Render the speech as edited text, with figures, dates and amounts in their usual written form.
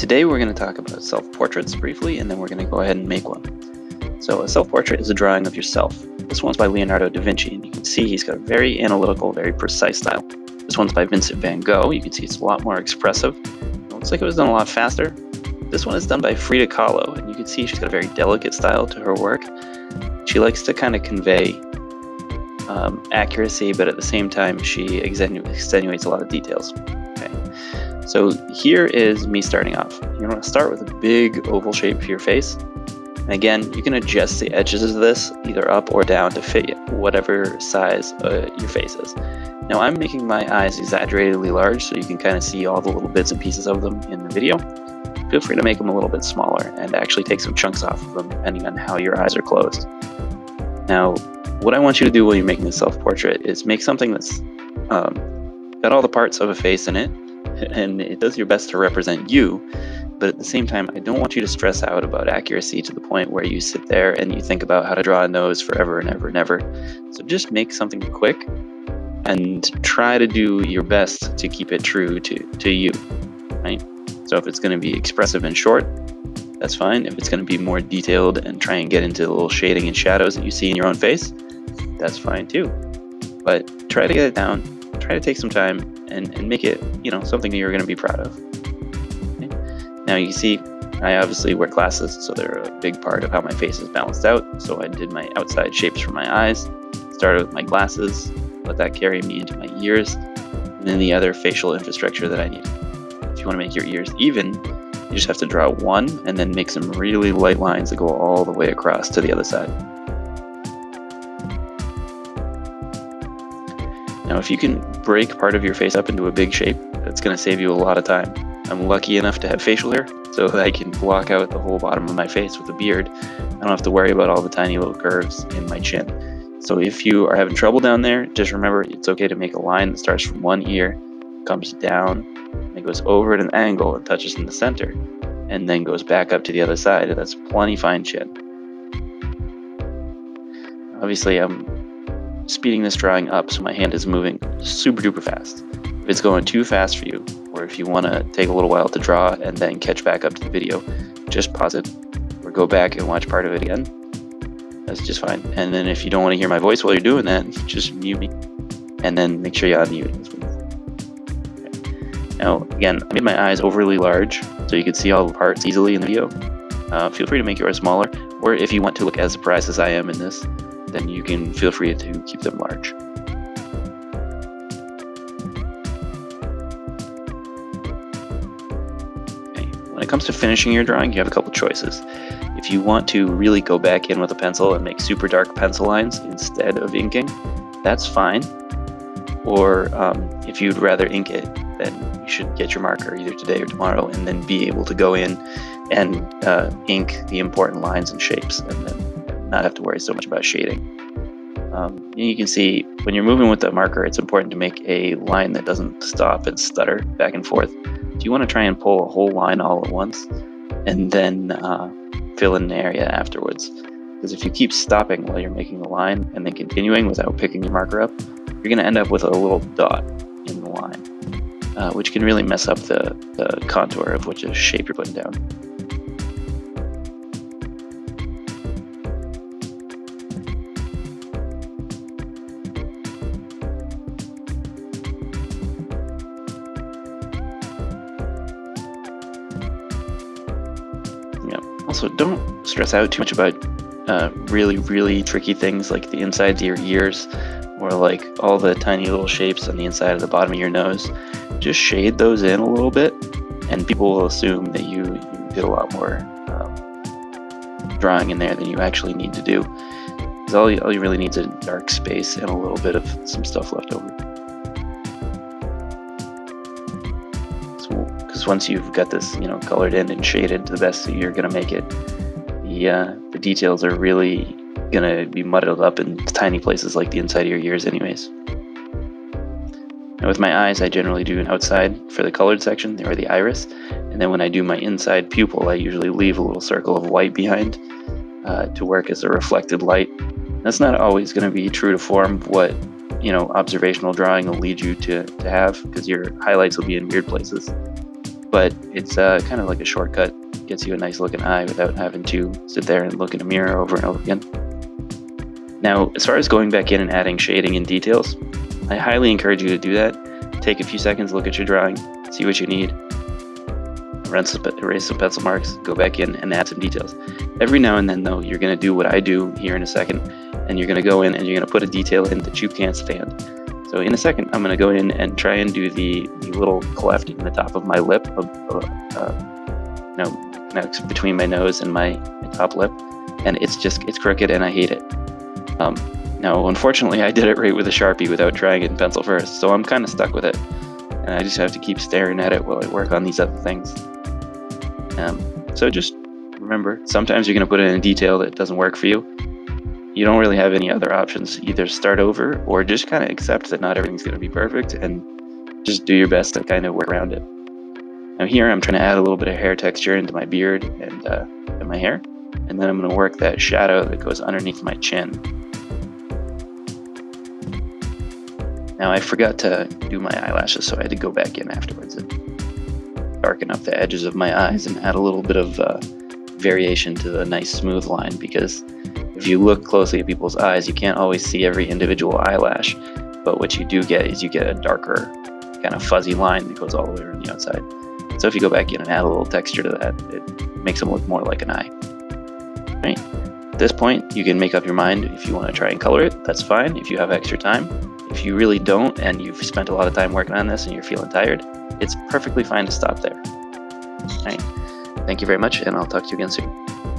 Today we're going to talk about self-portraits briefly, and then we're going to go ahead and make one. So a self-portrait is a drawing of yourself. This one's by Leonardo da Vinci, and you can see he's got a very analytical, very precise style. This one's by Vincent van Gogh. You can see it's a lot more expressive. It looks like it was done a lot faster. This one is done by Frida Kahlo, and you can see she's got a very delicate style to her work. She likes to kind of convey accuracy, but at the same time she extenuates a lot of details. So here is me starting off. You're going to start with a big oval shape for your face. And again, you can adjust the edges of this either up or down to fit whatever size your face is. Now I'm making my eyes exaggeratedly large so you can kind of see all the little bits and pieces of them in the video. Feel free to make them a little bit smaller and actually take some chunks off of them depending on how your eyes are closed. Now, what I want you to do while you're making this self-portrait is make something that's got all the parts of a face in it, and it does your best to represent you, but at the same time, I don't want you to stress out about accuracy to the point where you sit there and you think about how to draw a nose forever and ever and ever. So just make something quick and try to do your best to keep it true to you, right? So if it's going to be expressive and short, that's fine. If it's going to be more detailed and try and get into the little shading and shadows that you see in your own face, that's fine too. But try to get it down, try to take some time and make it, something that you're going to be proud of. Okay. Now you see, I obviously wear glasses, so they're a big part of how my face is balanced out. So I did my outside shapes for my eyes, started with my glasses, let that carry me into my ears, and then the other facial infrastructure that I need. If you want to make your ears even, you just have to draw one and then make some really light lines that go all the way across to the other side. Now, if you can break part of your face up into a big shape, that's going to save you a lot of time. I'm lucky enough to have facial hair, so that I can block out the whole bottom of my face with a beard. I don't have to worry about all the tiny little curves in my chin. So if you are having trouble down there, just remember it's okay to make a line that starts from one ear, comes down, and it goes over at an angle and touches in the center, and then goes back up to the other side. That's plenty fine chin. Obviously, I'm speeding this drawing up so my hand is moving super duper fast. If it's going too fast for you, or if you want to take a little while to draw and then catch back up to the video, just pause it or go back and watch part of it again. That's just fine. And then if you don't want to hear my voice while you're doing that, just mute me and then make sure you unmute this one. Okay. Now again, I made my eyes overly large so you can see all the parts easily in the video. Feel free to make yours smaller, or if you want to look as surprised as I am in this, then you can feel free to keep them large. Okay. When it comes to finishing your drawing, you have a couple choices. If you want to really go back in with a pencil and make super dark pencil lines instead of inking, that's fine. Or if you'd rather ink it, then you should get your marker either today or tomorrow and then be able to go in and ink the important lines and shapes and then not have to worry so much about shading. You can see when you're moving with the marker, it's important to make a line that doesn't stop and stutter back and forth. So you want to try and pull a whole line all at once and then fill in an area afterwards. Because if you keep stopping while you're making the line and then continuing without picking your marker up, you're going to end up with a little dot in the line, which can really mess up the contour of which shape you're putting down. Also, don't stress out too much about really, really tricky things like the insides of your ears or like all the tiny little shapes on the inside of the bottom of your nose. Just shade those in a little bit and people will assume that you did a lot more drawing in there than you actually need to do. Because all you really need is a dark space and a little bit of some stuff left over. Because once you've got this, colored in and shaded to the best that you're going to make it, the details are really going to be muddled up in tiny places like the inside of your ears anyways. Now with my eyes, I generally do an outside for the colored section, or the iris, and then when I do my inside pupil, I usually leave a little circle of white behind to work as a reflected light. That's not always going to be true to form what observational drawing will lead you to have, because your highlights will be in weird places. but it's kind of like a shortcut. Gets you a nice looking eye without having to sit there and look in a mirror over and over again. Now, as far as going back in and adding shading and details, I highly encourage you to do that. Take a few seconds, look at your drawing, see what you need, erase some pencil marks, go back in and add some details. Every now and then, though, you're going to do what I do here in a second, and you're going to go in and you're going to put a detail in that you can't stand. So in a second, I'm going to go in and try and do the little cleft in the top of my lip, connects between my nose and my top lip, and it's crooked and I hate it. Now, unfortunately, I did it right with a Sharpie without trying it in pencil first, so I'm kind of stuck with it, and I just have to keep staring at it while I work on these other things. So just remember, sometimes you're going to put in a detail that doesn't work for you. You don't really have any other options. Either start over or just kind of accept that not everything's going to be perfect and just do your best to kind of work around it. Now here I'm trying to add a little bit of hair texture into my beard and my hair, and then I'm going to work that shadow that goes underneath my chin. Now I forgot to do my eyelashes, so I had to go back in afterwards and darken up the edges of my eyes and add a little bit of variation to the nice smooth line, because if you look closely at people's eyes, you can't always see every individual eyelash, but what you do get is you get a darker kind of fuzzy line that goes all the way around the outside. So if you go back in and add a little texture to that, it makes them look more like an eye. Right? At this point, you can make up your mind if you want to try and color it. That's fine if you have extra time. If you really don't and you've spent a lot of time working on this and you're feeling tired, it's perfectly fine to stop there. All right. Thank you very much, and I'll talk to you again soon.